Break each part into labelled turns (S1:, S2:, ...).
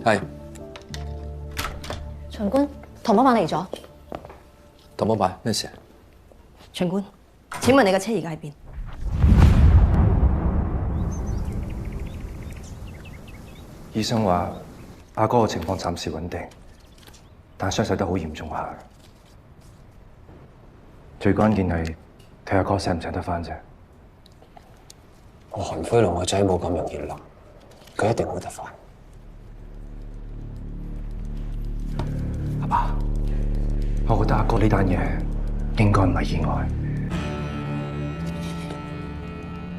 S1: 係，
S2: 巡官，唐寶馬嚟咗。
S1: 唐寶馬咩事啊？
S2: 巡官，請問你嘅車而家喺邊？
S3: 醫生話阿哥嘅情況暫時穩定，但傷勢得好嚴重下。最關鍵係睇阿哥醒唔醒得翻啫。
S4: 我韓輝龍個仔冇咁容易冧，佢一定好得翻。
S3: 阿爸，我覺得阿哥呢單嘢應該唔係意外。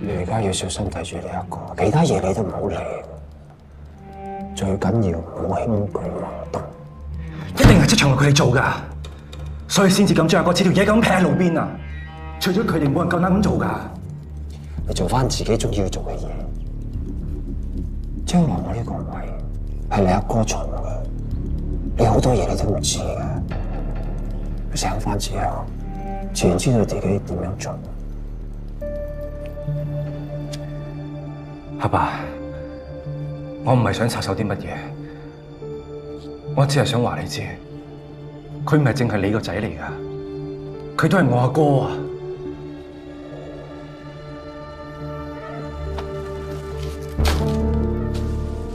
S4: 你而家要小心睇住你阿哥，其他嘢你都唔好理。最緊要唔好輕舉妄動。
S3: 一定係即場為佢哋做㗎，所以先至咁將阿哥似條嘢咁劈喺路邊啊！除咗佢哋，冇人夠膽咁做㗎。
S4: 你做翻自己中意要做嘅嘢。將來我呢個位係你阿哥坐嘅，你好多嘢你都唔知嘅。醒翻之後，自然知道自己點樣做。
S3: 阿爸，我唔係想插手啲乜嘢，我只係想話你知，佢唔係淨係你個仔嚟㗎，佢都係我阿哥啊！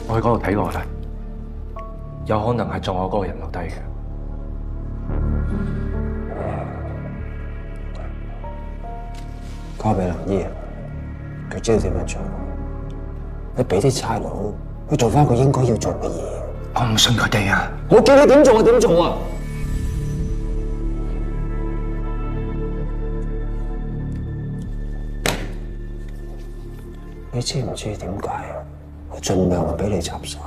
S3: 我去嗰度睇過啦，有可能係撞我嗰個人留低嘅。
S4: 交俾林姨，佢知道點樣做。你俾啲差佬去做翻佢應該要做嘅嘢。
S3: 我唔信佢哋啊！
S4: 我叫你點做就點做啊！你知唔知點解啊？我盡量唔俾你插手，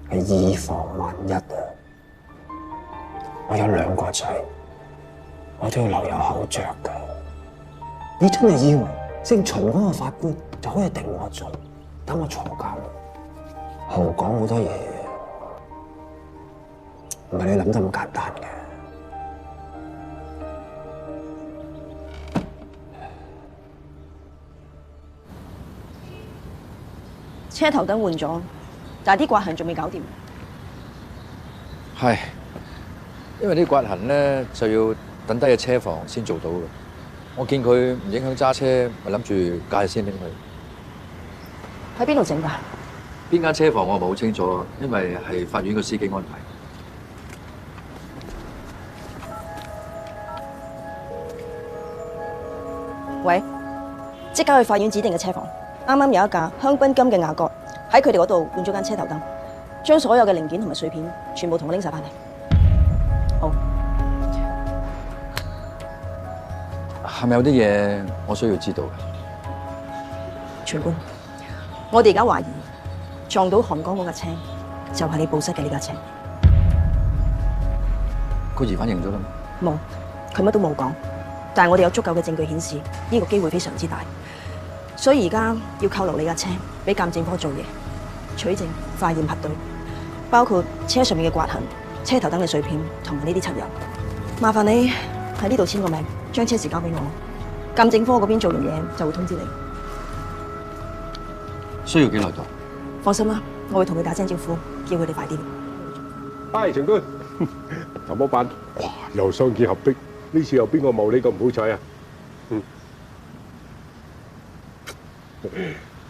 S4: 係以防萬一啊！我有2個仔，我都要留有口嚼㗎。你真係以為姓秦嗰個法官就可以定我罪，等我坐監？後講好多嘢，唔係你諗得咁簡單嘅。
S2: 車頭燈換咗，但係啲刮痕仲未搞掂。
S1: 係，因為啲刮痕咧就要等低嘅車房先做到嘅。我見佢唔影響揸車，咪諗住假日先拎去。
S2: 喺邊度整㗎？
S1: 邊間車房我唔係好清楚，因為係法院個司機安排。
S2: 喂，即刻去法院指定嘅車房。啱啱有一架香檳金嘅雅閣喺佢哋嗰度換咗間車頭燈，將所有嘅零件同埋碎片全部同我拎晒翻嚟。好。
S1: 係咪有啲嘢我需要知道嘅？
S2: 巡官，我哋而家懷疑撞到韓江嗰架車就係你報失嘅呢架車。
S1: 個疑犯認咗啦咩？
S2: 冇，佢乜都冇講。但係我哋有足夠嘅證據顯示呢個機會非常之大，所以而家要扣留你架車，俾鑑證科做嘢，取證、化驗、核對，包括車上面嘅刮痕、車頭燈嘅碎片同埋呢啲漆油。麻煩你喺呢度簽個名，將車匙交俾我。鑑證科嗰邊做完嘢就會通知你。
S1: 需要幾耐到？
S2: 放心啦，我會同佢打聲招呼，叫佢哋快啲。
S5: 嗨，長官，頭冇辦，哇，又相見合璧，呢次又邊個謀你咁唔好彩啊？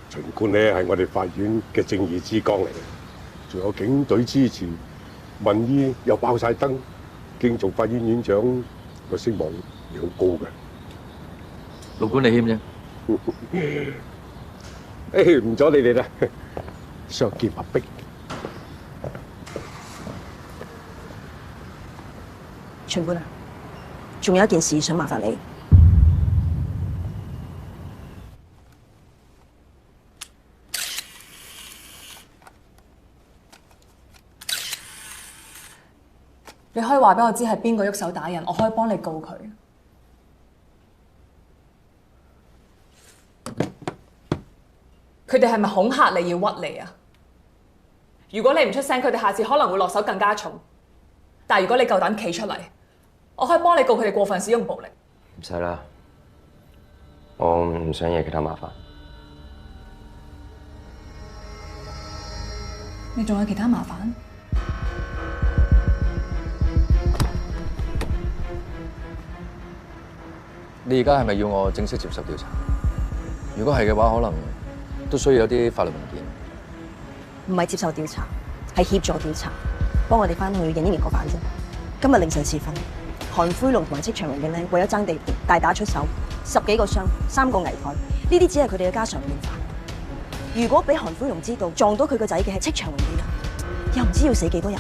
S5: 巡官咧係我哋法院嘅正義之光嚟嘅，仲有警隊支持，民意又爆晒燈，競逐法院院長個聲望亦好高嘅。
S1: 勞管你謙啫。
S5: 誒，唔阻你哋啦，相見合璧。
S2: 巡官啊，仲有一件事想麻煩你。
S6: 你可以話俾我知係邊個喐手打人，我可以幫你告佢。佢哋係咪恐嚇你要屈你啊？如果你唔出聲，佢哋下次可能會落手更加重。但係如果你夠膽企出嚟，我可以幫你告佢哋過分使用暴力。
S7: 唔使啦，我唔想惹其他麻煩。
S6: 你仲有其他麻煩？
S1: 你而家係咪要我正式接受調查？如果係嘅話，可能都需要有啲法律文件。
S2: 唔係接受調查，係協助調查，幫我哋翻去認呢年個犯啫。今日凌晨時分，韓灰龍同埋戚長榮嘅咧，為咗爭地盤，大打出手，10幾個傷，3個危殆，呢啲只係佢哋嘅家常便飯。如果俾韓灰龍知道撞到佢個仔嘅係戚長榮嘅人，又唔知要死幾多人。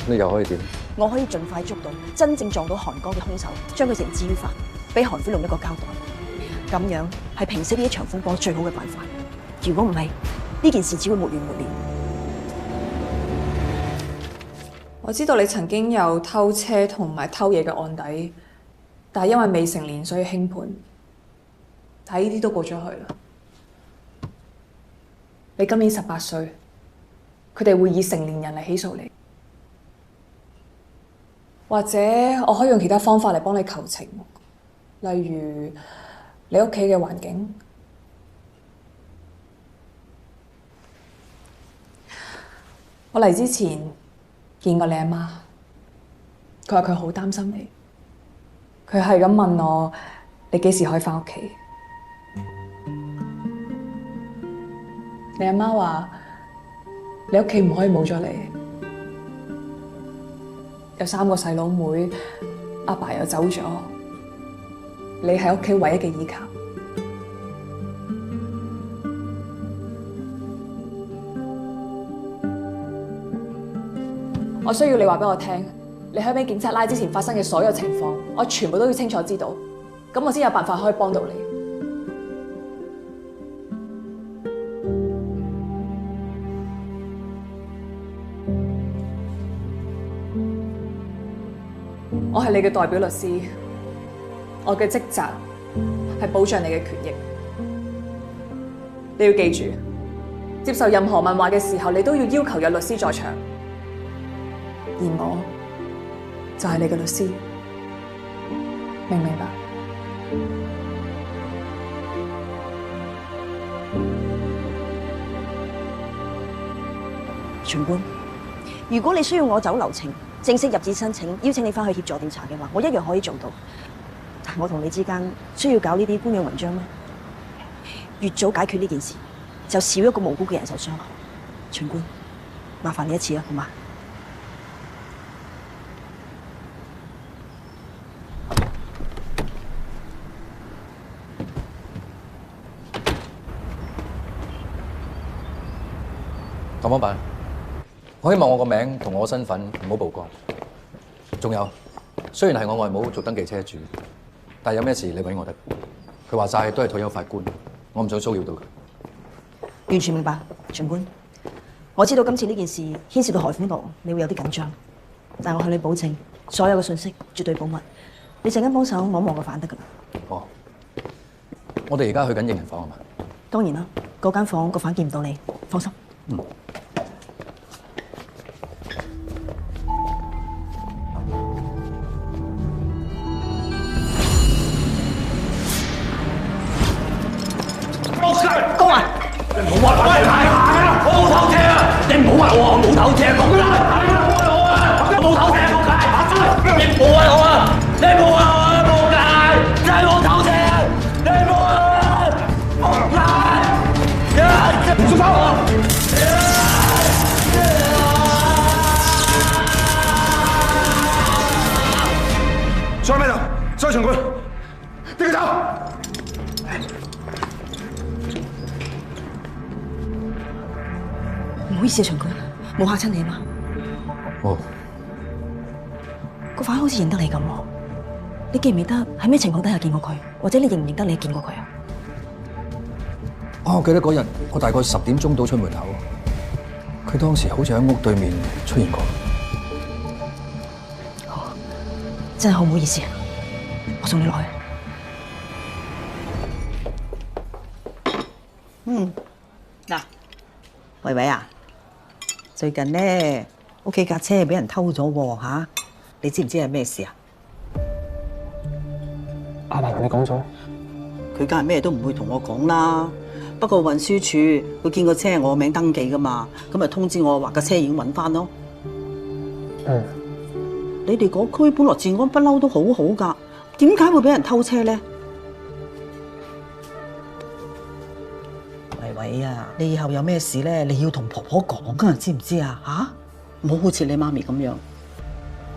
S1: 你又可以點？
S2: 我可以盡快捉到真正撞到韓哥嘅兇手，將佢繩之於法，俾韓灰龍一個交代。咁樣係平息呢一場風波最好嘅辦法。如果唔係，呢件事只會沒完沒了。
S6: 我知道你曾經有偷車同埋偷嘢嘅案底，但係因為未成年所以輕判。但係呢啲都過咗去啦。你今年18歲，佢哋會以成年人嚟起訴你。或者我可以用其他方法嚟幫你求情，例如你屋企嘅環境。我嚟之前見過你阿媽，佢話佢好擔心你，佢係咁問我你幾時可以返屋企。你阿媽話你屋企唔可以冇咗你。有3個細佬妹，阿爸又走咗，你係屋企唯一嘅依靠。我需要你話俾我聽，你喺俾警察拉之前發生嘅所有情況，我全部都要清楚知道，咁我先有辦法可以幫到你。我係你嘅代表律師，我嘅職責係保障你嘅權益。你要記住，接受任何問話嘅時候，你都要要求有律師在場，而我就係你嘅律師，明唔明白？
S2: 巡官，如果你需要我走流程，正式入紙申請，邀請你翻去協助調查嘅話，我一樣可以做到。但我同你之間需要搞呢啲官樣文章咩？越早解決呢件事，就少一個無辜嘅人受傷害。巡官，麻煩你一次啦，好嗎？
S1: 咁樣辦？我希望我個名同我身份唔好曝光。仲有，雖然係我外母做登記車主，但係有咩事你揾我得。佢話晒都係退休法官，我唔想騷擾到佢。
S2: 完全明白，巡官。我知道今次呢件事牽涉到海豐路，你會有啲緊張，但我向你保證，所有嘅信息絕對保密。你陣間幫手望望個飯得㗎啦。
S1: 哦，我哋而家去緊認人房係嘛？
S2: 當然啦，嗰間房個犯見唔到你，放心。
S1: 嗯。
S8: 高啊！你唔好話我冇偷車啊！你唔好話我冇偷車，講啦！我冇偷車，冇計！你唔好話我啊！你唔好話我冇計！真係冇偷車！你唔好話我冇計！唔出手！上咩度？上場館，跟佢走！
S2: 唔好意思啊，巡官，冇嚇親你啊嘛。
S1: 哦，
S2: 個犯好似認得你咁喎，你記唔記得喺咩情況底下見過佢？或者你認唔認得你見過佢啊？
S1: 我記得嗰日我大概10點鐘到出門口，佢當時好似喺屋對面出現過。
S2: 好，真係好唔好意思啊，我送你落去。
S9: 嗱，維維啊，最近咧屋企架車俾人偷咗喎嚇，你知唔知係咩事啊？
S3: 阿爸同你講咗？
S9: 佢梗係咩都唔會同我講啦，不過運輸署佢見個車係我名登記噶嘛，咁咪通知我話架車已經揾翻咯。你哋嗰區本來治安不嬲都好好㗎，點解會俾人偷車咧？維維啊，你以後有咩事咧，你要同婆婆講㗎，知唔知啊？嚇，唔好好似你媽咪咁樣。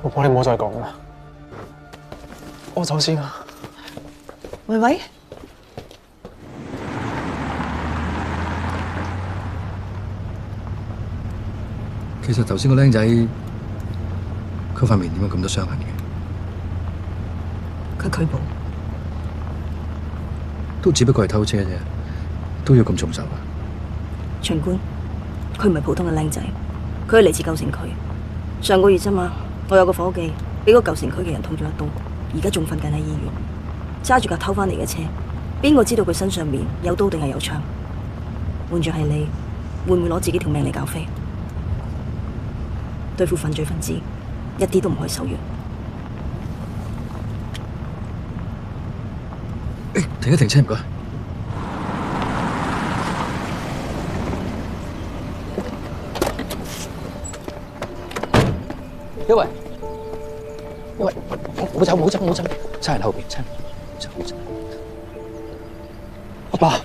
S10: 婆婆，你唔好再講啦，我走先啦。
S9: 維維。
S1: 其實頭先個僆仔，佢塊面點解咁多傷痕嘅？
S2: 佢拒捕，
S1: 都只不過係偷車啫，都要咁重手啊？
S2: 長官，佢唔係普通嘅僆仔，佢係嚟自舊城區。上個月啫嘛，我有個伙計俾個舊城區嘅人捅咗一刀，而家仲瞓緊喺醫院，揸住架偷翻嚟嘅車，邊個知道佢身上面有刀定係有槍？換著係你，會唔會攞自己條命嚟搞飛？對付犯罪分子，一啲都唔可以手軟。
S1: 停一停車唔該。一位，唔好走，唔好走，唔好走，差人後邊，差人，唔好走。
S10: 阿爸，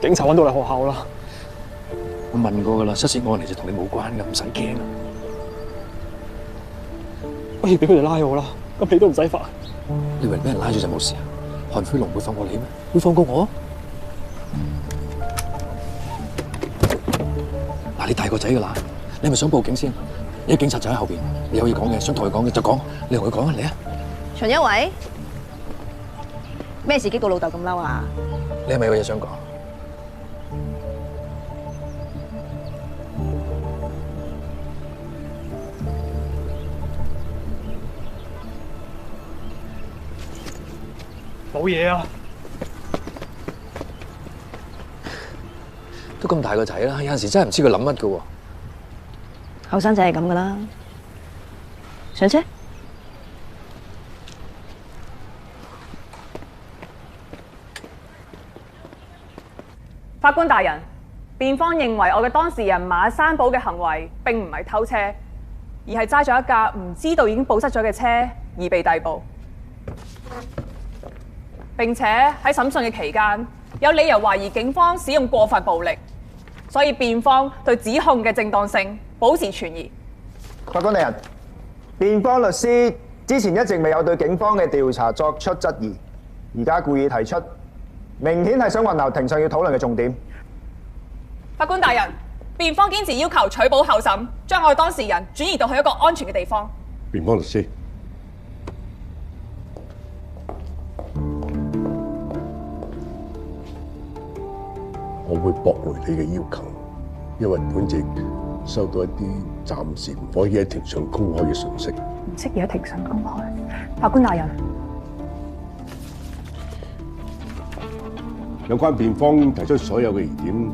S10: 警察揾到你學校啦。
S1: 我問過噶啦，失竊案嚟就同你冇關噶，唔使驚啊。
S10: 不如俾佢哋拉我啦，咁你都唔使煩。
S1: 你以為俾人拉咗就冇事啊？韓飛龍會放過你咩？會放過我？嗱，你大個仔噶啦，你係咪想報警先？有警察就喺後邊，你有嘢講嘅，想同佢講嘅就講，你同佢講啊，嚟啊！
S2: 秦一偉，咩事激到老豆咁嬲啊？
S1: 你係咪有嘢想講？
S10: 冇嘢啊！
S1: 都咁大個仔啦，有陣時真係唔知佢諗乜噶喎。
S2: 後生仔係咁噶啦。上車。
S6: 法官大人，辯方認為我嘅當事人馬山寶嘅行為並唔係偷車，而係揸咗一架唔知道已經報失咗嘅車而被逮捕。並且喺審訊嘅期間，有理由懷疑警方使用過分暴力，所以辯方對指控嘅正當性保持存疑。
S11: 法官大人，辯方律師之前一直未有對警方嘅調查作出質疑，而家故意提出，明顯係想混淆庭上要討論嘅重點。
S6: 法官大人，辯方堅持要求取保候審，將我嘅當事人轉移到去一個安全嘅地方。
S5: 辯方律師。我會駁回你嘅要求，因為本席收到一啲暫時唔可以喺庭上公開嘅信息。
S6: 唔適宜喺庭上公開。法官大人，
S5: 有關辯方提出所有嘅疑點，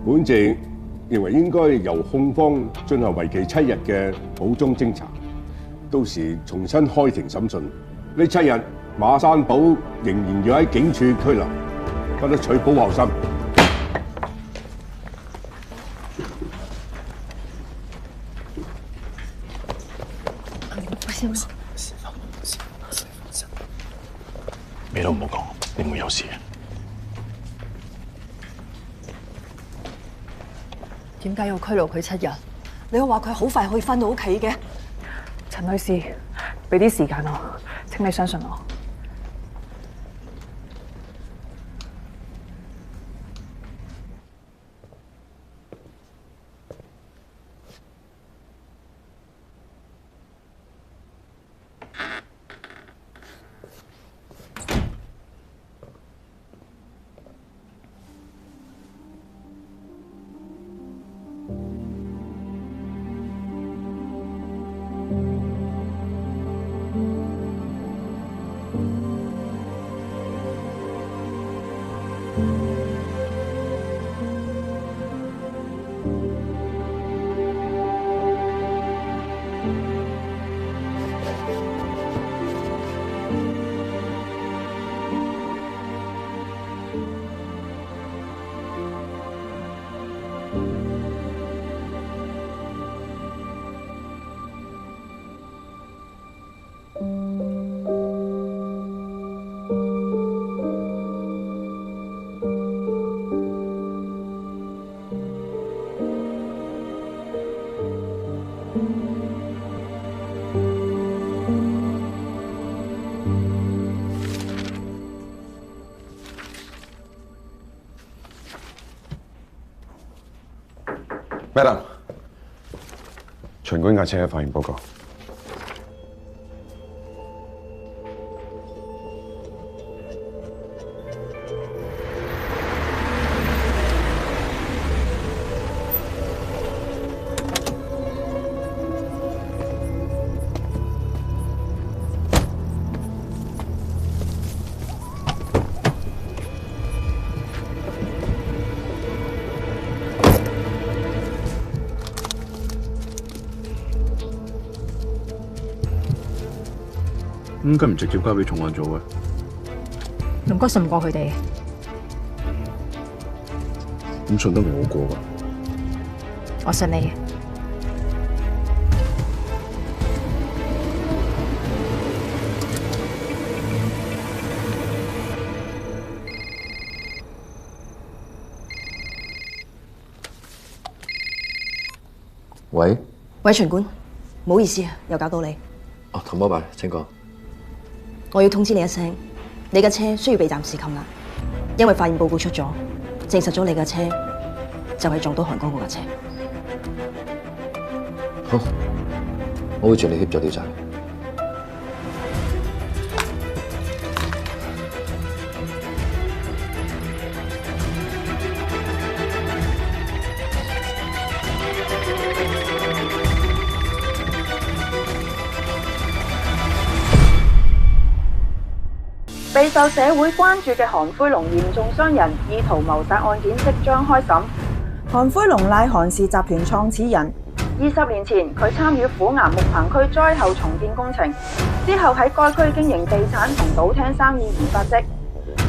S5: 本席認為應該由控方進行為期7日嘅補充偵查，到時重新開庭審訊。呢7日，馬山寶仍然要喺警署拘留，不得取保候審。
S12: 咩都唔好講，你唔會有事嘅。
S13: 點解要拘留佢7日？你又話佢好快可以返到屋企嘅？
S6: 陳女士，俾啲時間我，請你相信我。
S12: Madam，巡官架車嘅發現報告。咁佢唔直接交俾重案組嘅？
S13: 龍哥信唔過佢哋，
S12: 咁信得我過㗎。
S13: 我信你。
S1: 喂，
S2: 喂，巡官，唔好意思啊，又搞到你。
S1: 哦，唐伯伯，請講。
S2: 我要通知你一聲，你嘅車需要被暫時扣押，因為發現報告出咗，證實咗你嘅車就係撞到韓哥嗰架車。
S1: 好，我會全力協助調查。
S14: 備受社會關注嘅韓灰龍嚴重傷人意圖謀殺案件即將開審。韓灰龍乃韓氏集團創始人，20年前佢參與虎岩木棚區災後重建工程，之後喺該區經營地產同賭廳生意而發跡。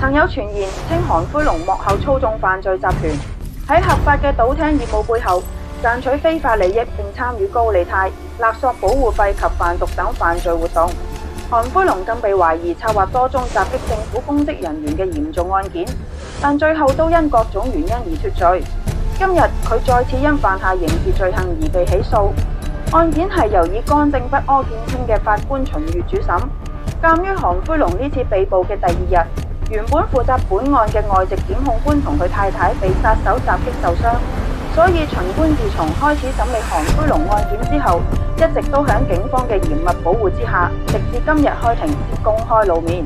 S14: 曾有傳言稱韓灰龍幕後操縱犯罪集團，喺合法嘅賭廳業務背後賺取非法利益，並參與高利貸、勒索保護費及販毒等犯罪活動。韓灰龍更被懷疑策劃多宗襲擊政府公職人員嘅嚴重案件，但最後都因各種原因而脫罪。今日佢再次因犯下刑事罪行而被起訴。案件係由以干政不阿見稱嘅法官秦月主審。鑑於韓灰龍呢次被捕嘅第二日，原本負責本案嘅外籍檢控官同佢太太被殺手襲擊受傷，所以巡官自從開始審理韓灰龍案件之後，一直都喺警方嘅嚴密保護之下，直至今日開庭先公開露面。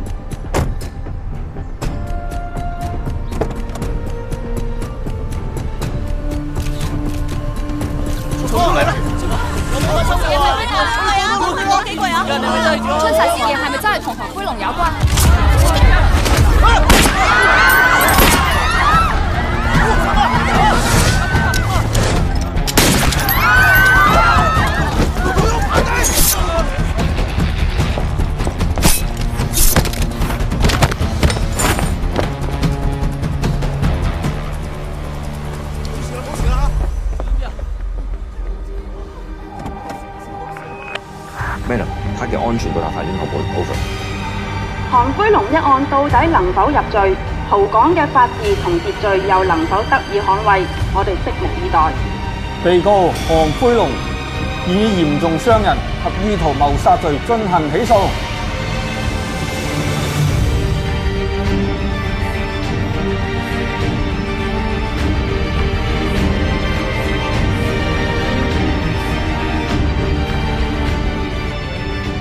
S8: 嚟啦！幾個啊？春齊事件係咪真係同韓灰龍有關？Madam，
S7: 他嘅安全到達法院後會 over。
S14: 韓灰龍一案到底能否入罪？豪港嘅法治同秩序又能否得以捍衛？我哋拭目以待。
S15: 被告韓灰龍以嚴重傷人及意圖謀殺罪進行起訴。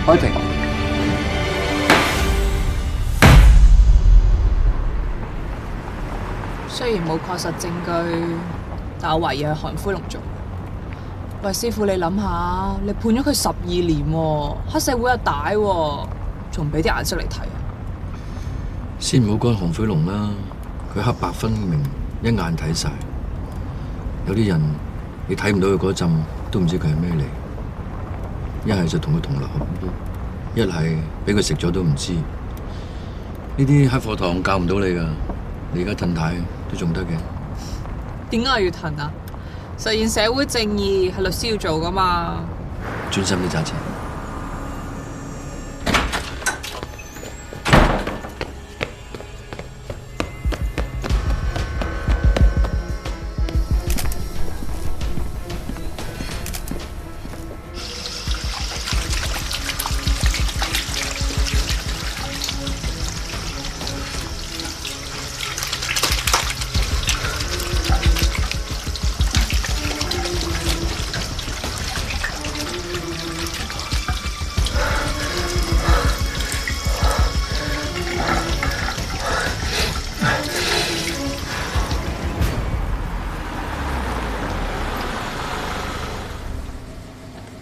S1: 開庭。
S6: 雖然冇確實證據，但我懷疑係韓灰龍做。喂，師傅，你諗下，你判咗佢12年喎，黑社會又大喎，仲唔俾啲顏色嚟睇啊？
S1: 先唔好講韓灰龍啦，佢黑白分明，一眼睇晒。有啲人你睇唔到佢嗰陣，都唔知佢係咩嚟。一係就同佢同流合污，一係俾佢食咗都唔知。呢啲黑課堂教唔到你噶，你而家褪軚都仲得嘅。
S6: 點解我要褪啊？
S16: 實現社會正義係律師要做噶嘛。
S1: 專心啲揸車。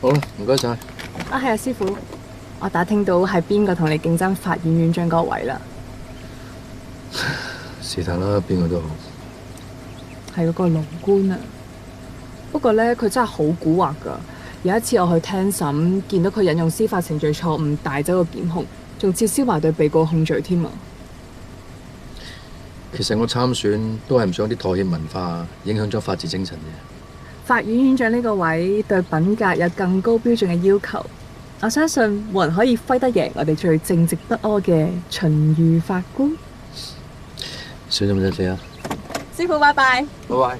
S1: 好啦，唔該晒。
S6: 啊，係啊，師傅，我打聽到係邊個同你競爭法院院長嗰位啦。
S1: 是但啦，邊個都好。
S6: 係嗰個龍官啊。不過咧，佢真係好蠱惑噶。有一次我去聽審，見到佢引用司法程序錯誤帶走個檢控，仲撤銷埋對被告控罪添啊。
S1: 其實我參選都係唔想啲妥協文化影響咗法治精神嘅。
S6: 法院院長呢個位對品格有更高標準嘅要求，我相信冇人可以揮得贏我哋最正直不阿嘅秦御法官。
S1: 小心啲死啊！
S6: 師傅，拜拜。
S1: 拜拜。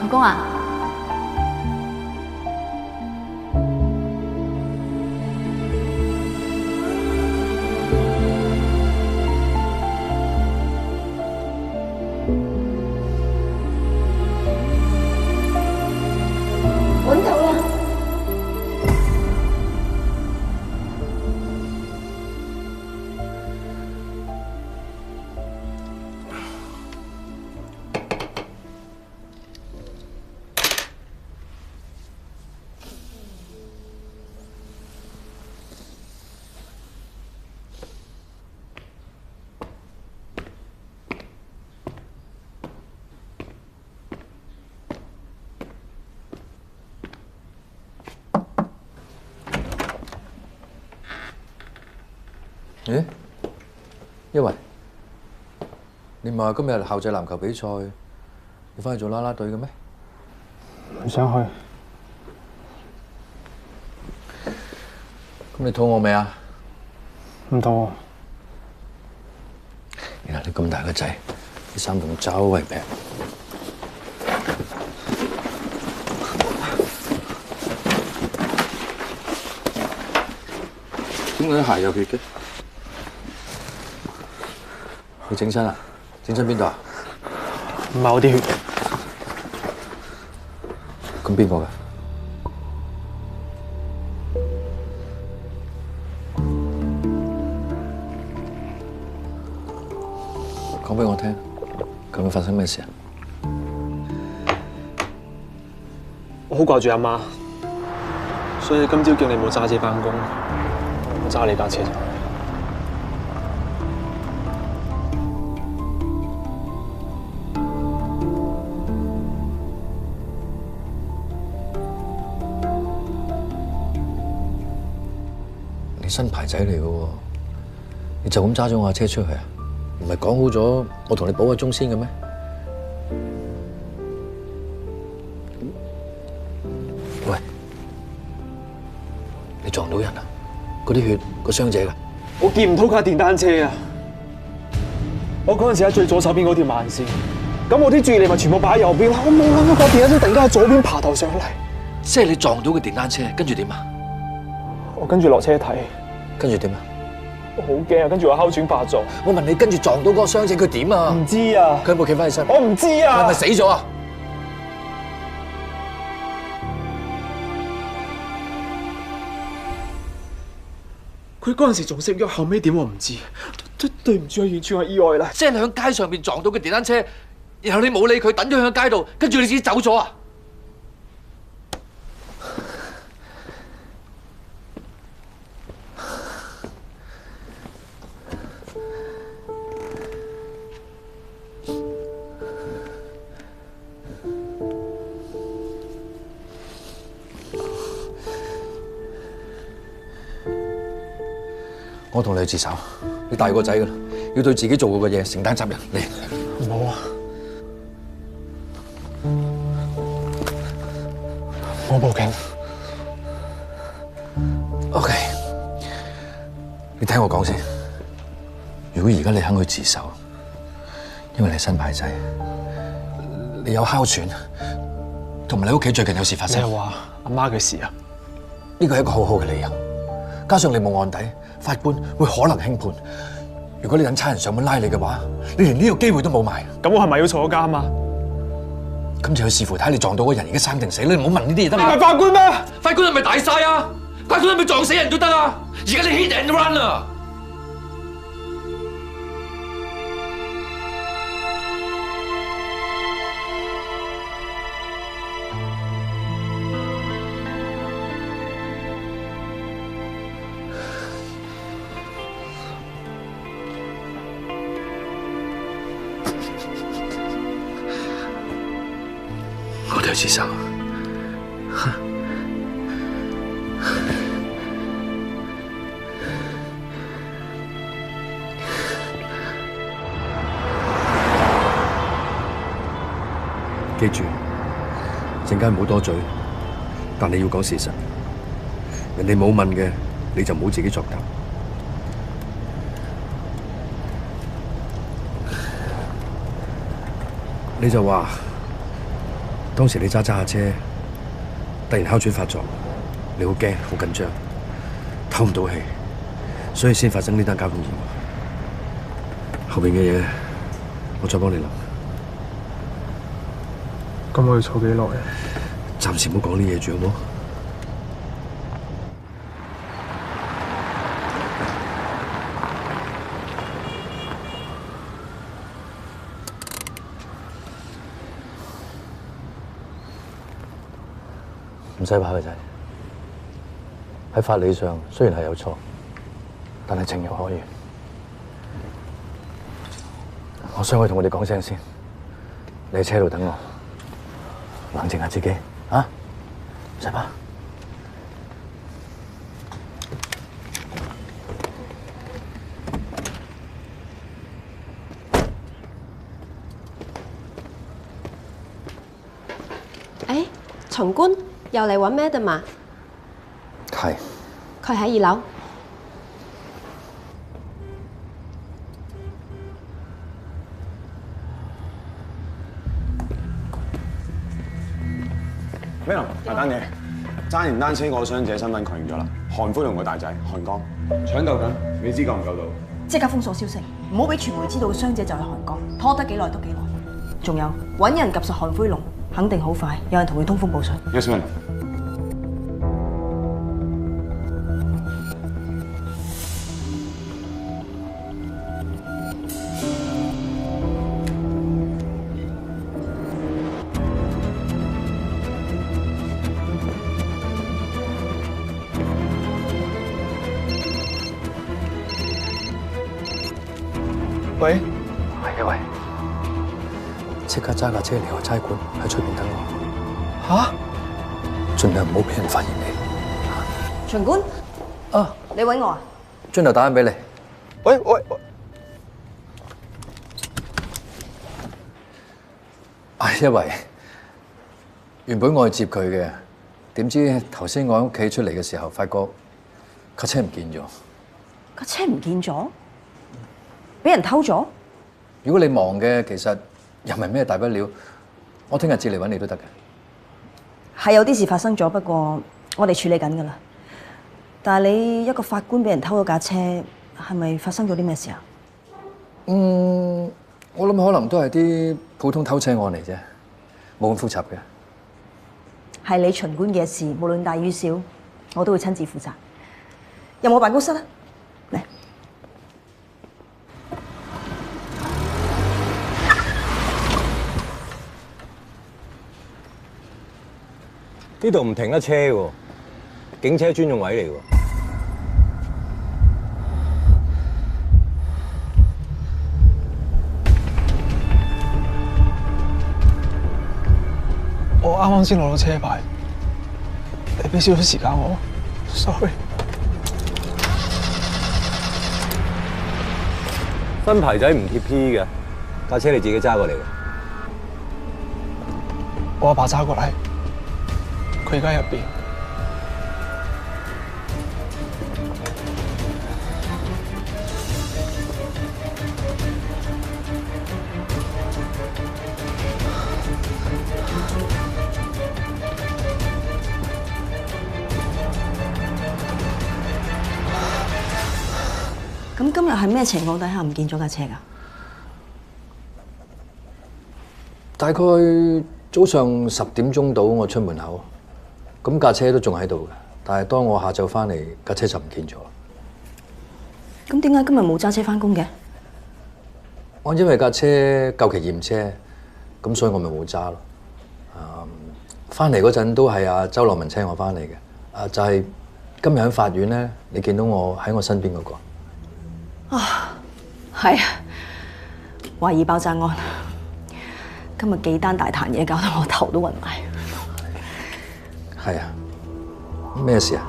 S6: 老公啊，揾到啦！
S1: 咦，一維，你唔係話今日校際籃球比賽要翻去做啦啦隊嘅咩？
S10: 唔想去。
S1: 咁你肚餓未啊？
S10: 唔肚餓。
S1: 你睇你咁大個仔，啲衫仲周圍劈。點解啲鞋有血嘅？你整親啊？整親邊度啊？
S10: 唔係我啲血。
S1: 咁邊個㗎？講俾我聽，究竟發生咩事啊？
S10: 我好掛住阿媽，所以今朝叫你唔好揸車返工，我揸你架車。
S1: 你新牌仔嚟嘅喎，你就咁揸咗我架車出去啊？唔係講好咗我同你補個鐘先嘅咩？喂，你撞到人啊？嗰啲血個傷者㗎？
S10: 我見唔到架電單車啊！我嗰陣時喺最左手邊嗰條慢線，咁我啲注意力咪全部擺喺右邊，我冇諗到架電單車突然間喺左邊爬頭上嚟。
S1: 即係你撞到個電單車，跟住點啊？
S10: 我跟住落車睇，
S1: 跟住點啊？
S10: 我好驚啊！跟住我哮喘發作。
S1: 我問你跟住撞到嗰個傷者佢點啊？
S10: 唔知啊。
S1: 佢有冇企翻起身？
S10: 我唔知啊。
S1: 佢係咪死咗啊？
S10: 佢嗰陣時仲識喐，後尾點我唔知。對唔住啊，完全係意外啦。
S1: 即係你喺街上邊撞到個電單車，然後你冇理佢，等咗佢喺街度，跟住你自己走咗啊？我同你去自首，你大個仔噶啦，要對自己做過嘅嘢承擔責任。嚟，
S10: 唔好啊！我報警。
S1: OK， 你聽我講先。如果而家你肯去自首，因為你係新牌仔，你有哮喘，同埋你屋企最近有事發生。
S10: 你係話阿媽嘅事啊？
S1: 呢個係一個好好嘅理由，加上你冇案底。法官會可能輕判。如果你等差人上門拉你嘅話，你連呢個機會都冇埋。
S10: 咁我係咪要坐監啊？
S1: 咁就要視乎睇你撞到嗰人而家生定死。你唔好問呢啲嘢得嘛？
S10: 你係法官咩？
S1: 法官係咪大晒啊？法官係咪撞死人都得啊？而家你 hit and run 啊！我哋去自首。記住，陣間唔好多嘴，但你要講事實。人哋冇問嘅，你就唔好自己作答。你就話。當時你揸下車，突然哮喘發作，你好驚、好緊張，透唔到氣，所以先發生呢單交通意外。後邊嘅嘢，我再幫你諗。
S10: 咁我要坐幾耐啊？
S1: 暫時唔好講呢嘢住，好冇？唔使怕嘅仔，喺法理上雖然係有錯，但係情有可原。我上去同我哋講聲先，你喺車度等我，冷靜下自己啊，唔使怕。
S17: 誒，巡官。又嚟揾 Madam 啊？
S1: 係。
S17: 佢喺2樓。
S18: Madam，大單嘢，揸完單車嗰個傷者身份確認咗啦，韓輝龍個大仔韓江，搶救緊，你知夠唔夠到？
S2: 即刻封鎖消息，唔好俾傳媒知道個傷者就係韓江，拖得幾耐都幾耐。仲有揾人及實韓輝龍。肯定好快，有人同佢通風報信。
S18: Yes, ma'am。
S10: 喂，
S1: 係啊喂。即刻揸架車離開差館，喺出邊等我。嚇！盡量唔好俾人發現你。
S2: 巡官。
S1: 啊，
S2: 你揾我啊？
S1: 轉頭打緊俾你。
S10: 喂，
S1: 一維，原本我去接佢嘅，點知頭先我喺屋企出嚟嘅時候，發覺架車唔見咗。
S2: 架車唔見咗？俾人偷咗？
S1: 如果你忙嘅，其實又唔係咩大不了，我聽日接嚟揾你都得嘅。
S2: 係有啲事發生咗，不過我哋處理緊㗎啦。但係你一個法官俾人偷咗架車，係咪發生咗啲咩事啊？
S1: 我諗可能都係啲普通偷車案嚟啫，冇咁複雜嘅。
S2: 係你巡官嘅事，無論大與小，我都會親自負責。有冇辦公室啊？嚟。
S19: 呢度唔停得車喎，警車專用位嚟喎。
S10: 我啱啱先攞到車牌，你俾少少時間我 ，sorry。
S19: 新牌仔唔貼 P 嘅，架車你自己揸過嚟嘅。
S10: 我阿爸揸過嚟，佢而家入邊。
S2: 咁今日係咩情況底下唔見咗架車㗎？
S1: 大概早上10點鐘到，我出門口，咁架車都仲喺度嘅。但係當我下晝翻嚟，架車就唔見咗。
S2: 咁點解今日冇揸車翻工嘅？
S1: 我因為架車舊期驗車，咁所以我咪冇揸咯。翻嚟嗰陣都係阿周樂文車我翻嚟嘅。就係今日喺法院咧，你見到我喺我身邊嗰個。
S2: 啊，係啊，懷疑爆炸案，今日幾單大壇嘢，搞到我頭都暈埋。
S1: 係啊，咩事啊？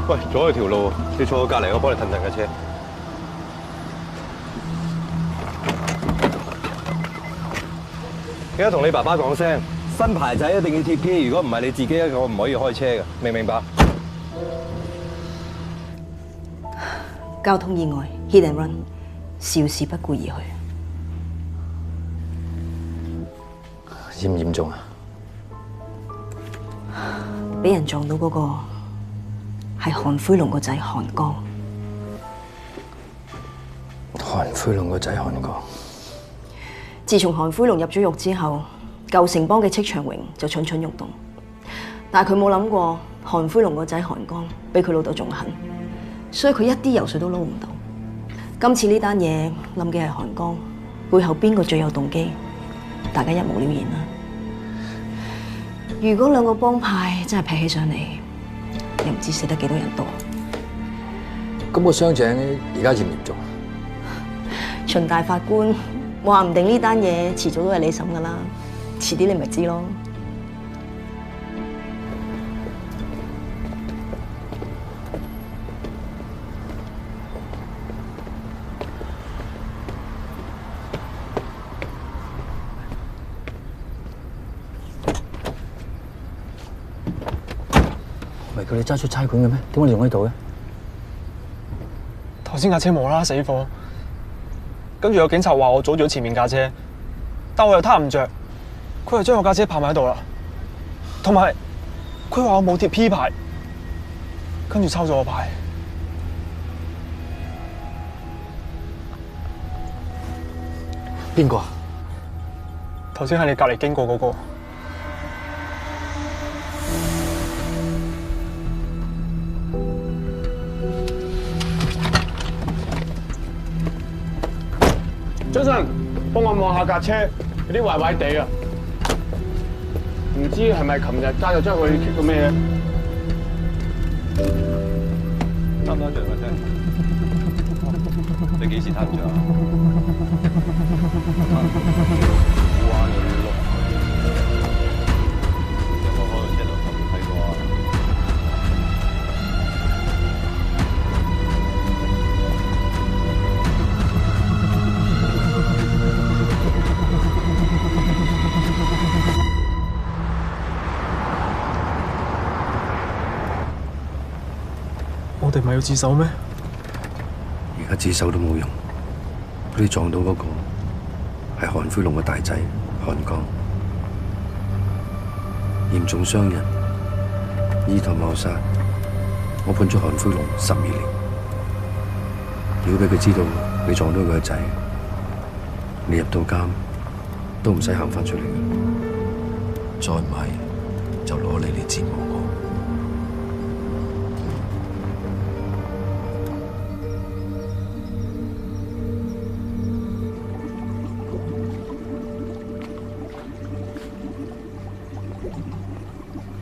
S19: 喂，阻佢條路，你坐我隔離，我幫你褪架車。記得同你爸爸講聲。新牌仔一定要貼 P， 如果唔係你自己一個唔可以開車嘅，明唔明白？
S2: 交通意外 hit and run， 肇事不顧而
S1: 去。嚴唔嚴重啊？
S2: 俾人撞到嗰個係韓灰龍個仔韓江。
S1: 韓灰龍個仔韓江。
S2: 自從韓灰龍入咗獄之後，舊城邦嘅戚長榮就蠢蠢欲動，但係佢冇諗過韓灰龍個仔韓江比佢老豆仲狠，所以佢一啲油水都撈唔到。今次呢單嘢諗嘅係韓江，背後邊個最有動機，大家一目了然啦。如果兩個幫派真係劈起上嚟，又唔知死得幾多人多。
S1: 咁個傷者而家嚴唔嚴重？
S2: 秦大法官話唔定呢單嘢遲早都係你審噶啦。遲啲你咪知咯。
S1: 唔係叫你揸出差館嘅咩？點解你仲喺度嘅？
S10: 頭先架車無啦啦死火，跟住有警察話我阻住咗前面架車，但我又撻唔着。佢就將我架車泊埋喺度啦，同埋佢話我冇貼 P 牌，跟住抽咗我牌。
S1: 邊個啊？
S10: 頭先喺你隔離經過嗰個。
S18: 張生，幫我望下架車，有啲壞壞地啊！唔知係咪琴日加咗將佢棘到咩嘢？
S19: 貪唔貪着架車？你幾時貪着啊？哇！你碌，有冇開
S10: 要自首咩？
S20: 而家自首都冇用，佢哋撞到嗰個係韓灰龍嘅大仔韓江，嚴重傷人，意圖謀殺。我判咗韓灰龍12年。如果俾佢知道你撞到佢個仔，你入到監都唔使行翻出嚟嘅。再唔係就攞你嚟折磨我。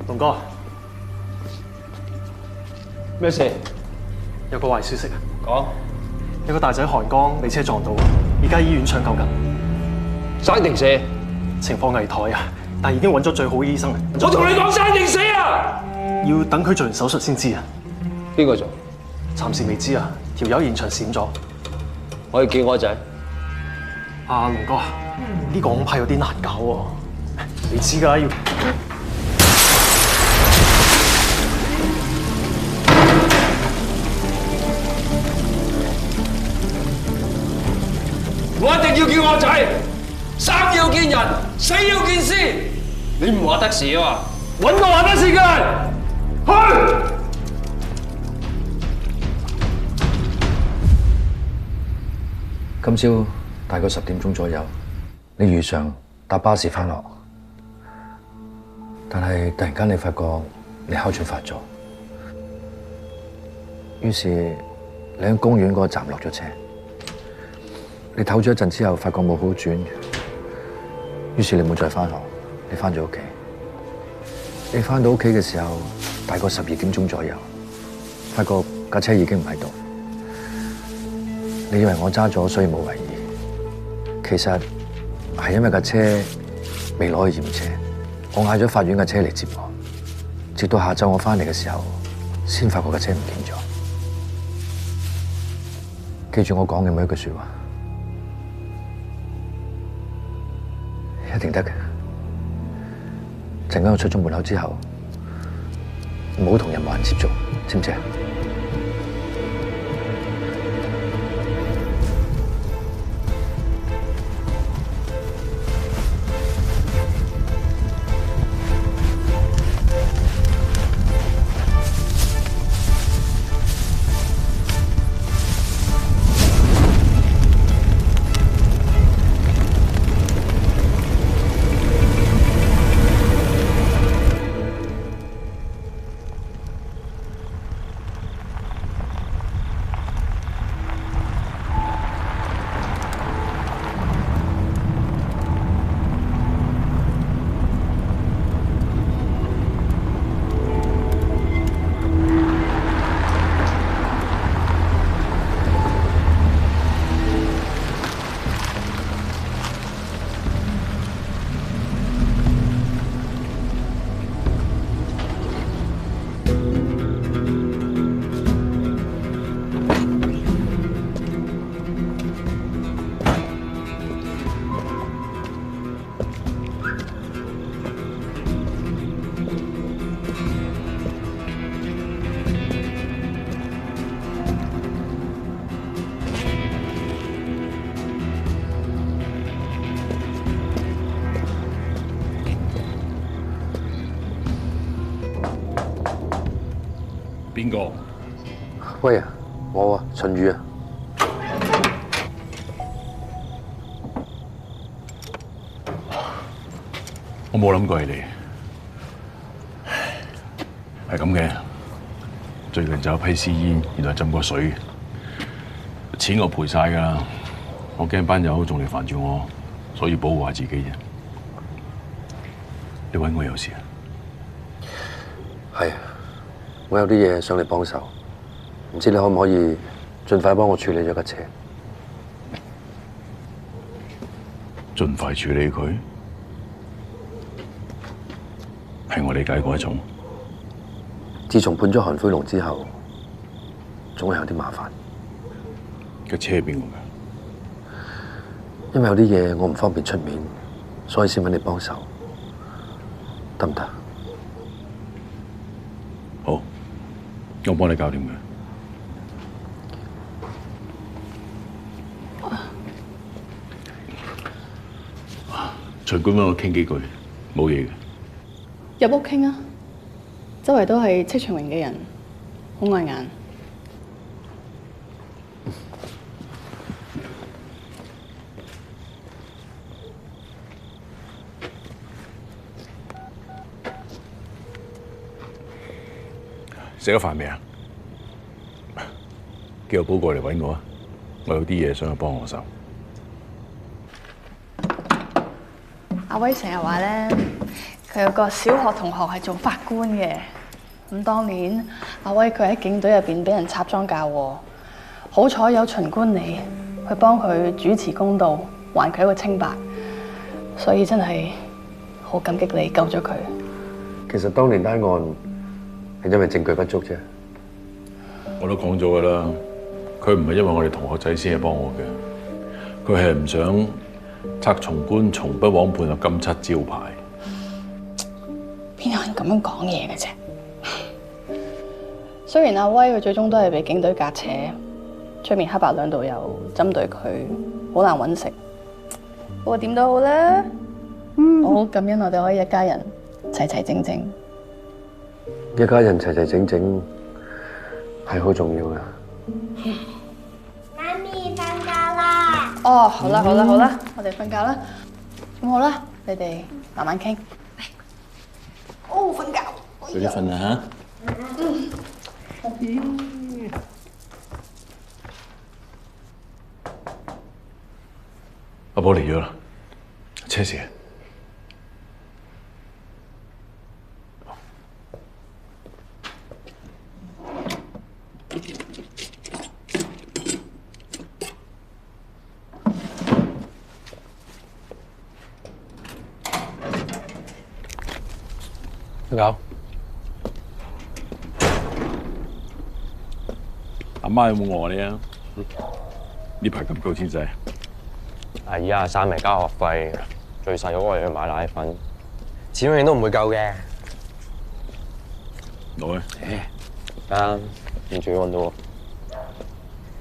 S10: 龍哥，
S18: 咩事？
S10: 有個壞消息啊！
S18: 講。
S10: 有個大仔韓江被車撞到，而家醫院搶救緊。
S18: 生定死？
S10: 情況危殆啊！但已經揾咗最好嘅醫生。
S18: 我同你講生定死啊！
S10: 要等佢做完手術先知啊！
S18: 邊個做？
S10: 暫時未知啊！條友現場閃咗。
S18: 我要見我仔。
S10: 阿龍哥，呢個恐怕有啲難搞喎。你知㗎，要。
S8: 我一定要見我仔，生要見人，死要見屍。你唔話得事啊嘛？揾個話得事嘅，去！
S1: 今朝大概10點鐘左右，你如常搭巴士返學，但係突然間你發覺你哮喘發作，於是你喺公園嗰個站落咗車。你唞咗一陣之後，發覺冇好轉，於是你冇再返學，你返咗屋企。你返到屋企嘅時候，大概12點鐘左右，發覺架車已經唔喺度。你以為我揸咗，所以冇為意。其實係因為架車未攞去驗車，我嗌咗法院嘅車嚟接我。直到下晝我返嚟嘅時候，先發覺架車唔見咗。記住我講嘅每一句說話。一定得嘅。陣間我出咗門口之後，唔好同任何人接觸，知唔知啊？
S12: 邊個？
S1: 喂啊，我啊，秦宇啊。
S12: 我冇諗過係你，係咁嘅。最近就有批私煙，原來浸過水，錢我賠晒㗎啦。我驚班友仲嚟煩住我，所以保護下自己啫。你揾我有事啊？
S1: 係啊。我有啲嘢想你幫手，唔知你可唔可以盡快幫我處理咗架車？
S12: 盡快處理佢，係我理解嗰一種。
S1: 自從判咗韓灰龍之後，總係有啲麻煩。
S12: 架車係邊個㗎？
S1: 因為有啲嘢我唔方便出面，所以先揾你幫手，得唔得？
S12: 好。我幫你搞掂佢。隨管揾我傾幾句，冇嘢嘅。
S21: 入屋傾啊！周圍都係戚長榮嘅人，好礙眼。
S12: 食咗飯未啊？叫阿寶過嚟揾我啊！我有啲嘢想佢幫我手。
S21: 阿威成日話咧，佢有個小學同學係做法官嘅。咁當年阿威佢喺警隊入邊俾人插贓嫁禍，好彩有巡官你去幫佢主持公道，還佢一個清白。所以真係好感激你救咗佢。
S20: 其實當年單案係因為證據不足啫。
S12: 我都講咗㗎啦，佢唔係因為我哋同學仔先係幫我嘅，佢係唔想拆從官從不枉判嘅金漆招牌。
S21: 邊有人咁樣講嘢嘅啫？雖然阿威佢最終都係被警隊隔扯，出面黑白兩道又針對佢，好難揾食。不過點都好咧，我好感恩我哋可以一家人齊齊整整。
S20: 一家人齊齊整整係好重要㗎。
S22: 媽咪瞓覺啦！
S21: 哦，好啦好啦好啦，我哋瞓覺啦。咁好啦，你哋慢慢傾。哦，瞓覺。
S12: 早啲瞓啦嚇。阿寶嚟咗啦，車匙。
S20: 瞓覺。
S12: 阿媽有冇餓你啊？呢排咁夠錢使？
S7: 阿姨阿三嚟交學費，最細嗰個又要買奶粉，錢永遠都唔會夠嘅。
S12: 攞去。
S7: 得，唔住揾到喎。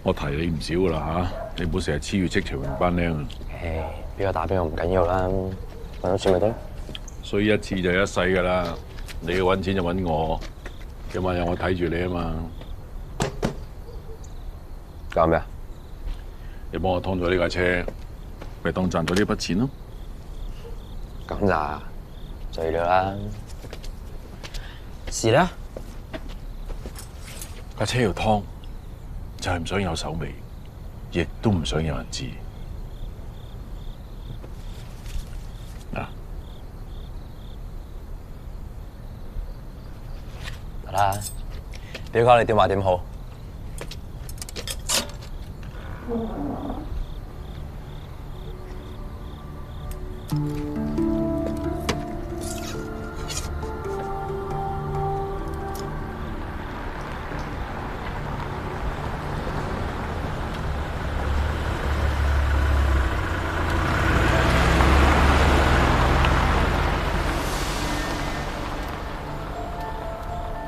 S12: 我提你唔少㗎啦嚇，你唔好成日黐住戚長榮班僆啊！
S7: 邊個打邊個唔緊要啦，揾到錢咪得。
S12: 衰一次就一世㗎啦，你要揾錢就揾我，起碼有我睇住你啊嘛。
S7: 搞咩啊？
S12: 你幫我劏咗呢架車，咪當賺咗呢筆錢咯。
S7: 咁咋？醉了啦。是啦。
S12: 架車要劏，就係唔想有手尾，亦都唔想有人知。嗱，
S7: 得啦。表哥，你點話點好？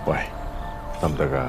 S12: 喂，得唔得㗎？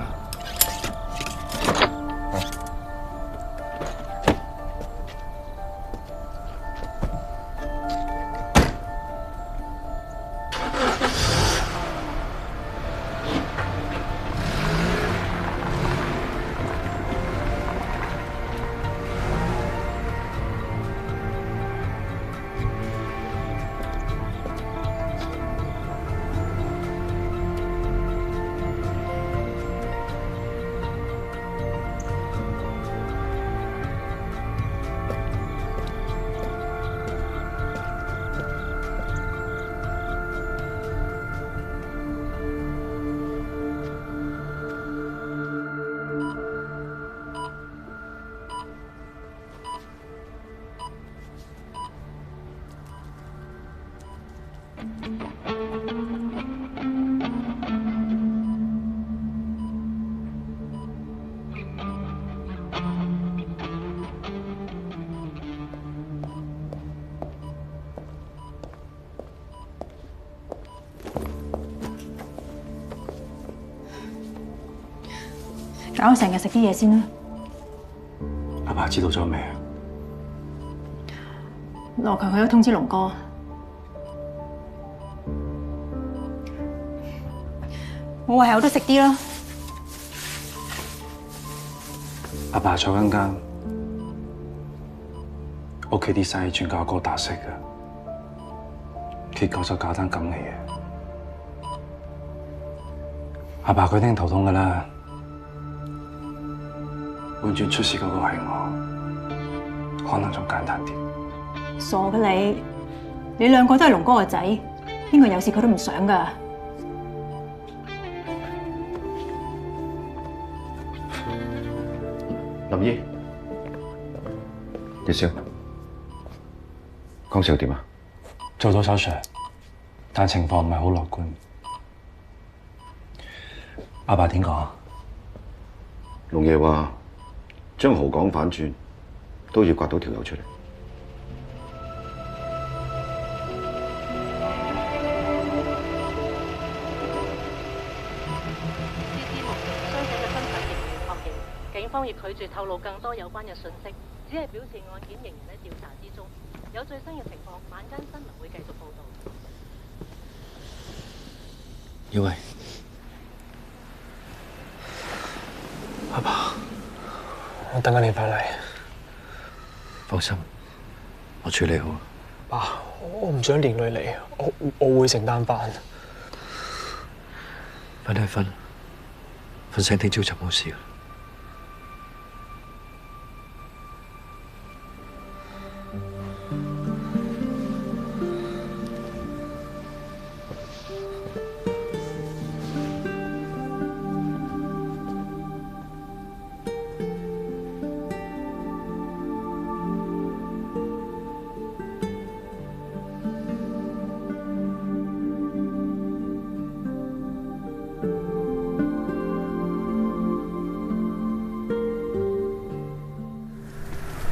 S2: 等我成日食啲嘢先啦。
S20: 阿爸知道咗未啊？
S2: 羅強去咗通知龍哥，
S3: 我唯有都食啲啦。
S4: 阿爸坐緊監，屋企啲生意全靠阿哥打識嘅，結果就搞單咁嘅嘢。阿爸佢一定頭痛㗎啦，換轉出事嗰個係我，可能仲簡單啲。
S3: 傻嘅你，你兩個都係龍哥個仔，邊個有事佢都唔想㗎。
S20: 林姨，葉少，江少點啊？
S4: 做到手術，但情況唔係好樂觀。阿爸點講？
S20: 龍爺話將豪港反轉，都要刮到條友出嚟。
S23: 警方亦拒絕透露更多有關嘅信息，只係表示案件仍然喺調查之中。有最新嘅情況，晚間新聞會繼續報導。
S20: 耀偉，
S10: 阿爸，我等緊你返嚟。
S20: 放心，我處理好。
S10: 爸，我唔想連累你，我會承擔翻。
S20: 快啲去瞓，瞓醒聽朝就冇事。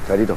S20: 就喺呢度。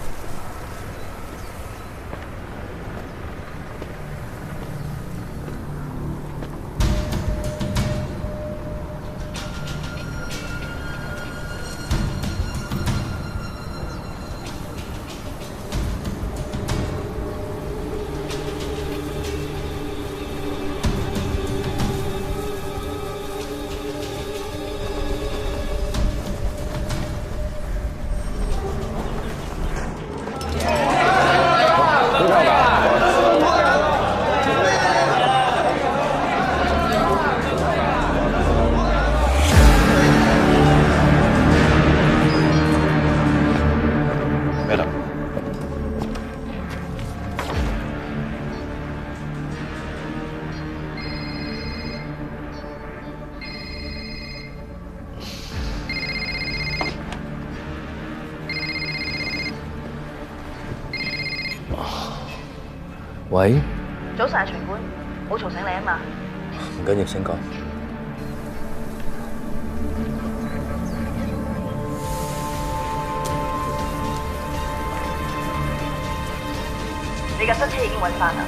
S20: 喂，
S2: 早晨，徐官，冇嘈醒你啊嘛？
S20: 唔緊要，先講。
S2: 你架新車已經揾翻啦。